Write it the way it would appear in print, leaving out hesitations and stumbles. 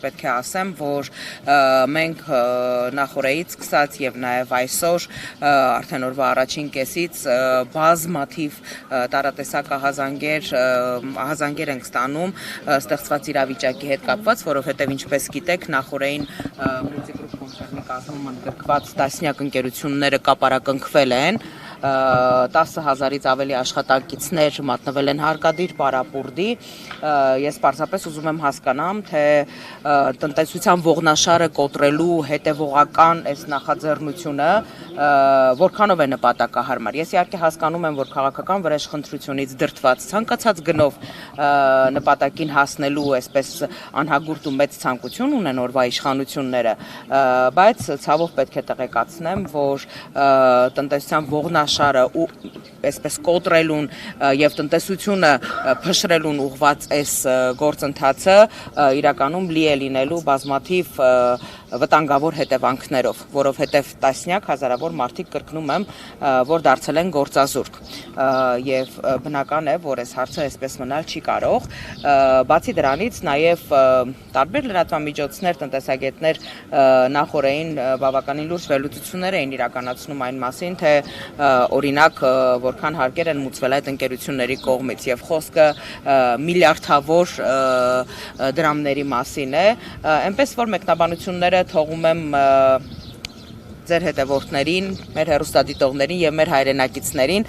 Պետք է ասեմ, որ մենք նախորդից սկսած եւ նաեւ այսօր արդեն օրվա առաջին կեսից բազմաթիվ տարատեսակ ահազանգեր ենք ստանում ստեղծված իրավիճակի հետ կապված, որովհետեւ ինչպես գիտեք, նախորդին Multigroup կոնցեռնի կազմում ընդգրկված տասնյակ ընկերությունները կապարակնքվել են 10,000-ից ավելի աշխատակիցներ մատնվել են հարկադիր պարապուրդի։ Ես պարզապես ուզում եմ հասկանամ, թե տնտեսության ողնաշարը կոտրելու հետևողական այս նախաձեռնությունը որքանով է նպատակահարմար։ Ես իհարկե հասկանում եմ, որ քաղաքական վրեժխնդրությունից դրդված ցանկացած գնով նպատակին հասնելու այսպես անհագուրդ ու մեծ ցանկություն ունեն օրվա իշխանությունները, բայց ցավով պետք է տեղեկացնեմ, որ տնտեսության ողնաշարը ու այսպես կոտրելուն եւ տնտեսությունը փշրելուն ուղված այս գործընթացը իրականում լի է լինելու բազմաթիվ վտանգավոր հետևանքներով, որովհետև տասնյակ հազարավոր մարդիկ կրկնում եմ, որ դարձել են գործազուրկ եւ բնական է, որ այս հարցը այսպես մնալ չի կարող։ Բացի դրանից նաեւ տարբեր լրատվամիջոցներ, տնտեսագետներ նախորդին բավականին լուրջ վերլուծություններ էին իրականացնում այն մասին, թե օրինակ որքան հարկեր են մուծվել այդ ընկերությունների կողմից եւ խոսքը միլիարդավոր դրամների մասին է, այնպես որ մեկնաբանությունները թողում եմ ձեր հետևորդներին, մեր հեռուստադիտողներին եւ մեր հայրենակիցներին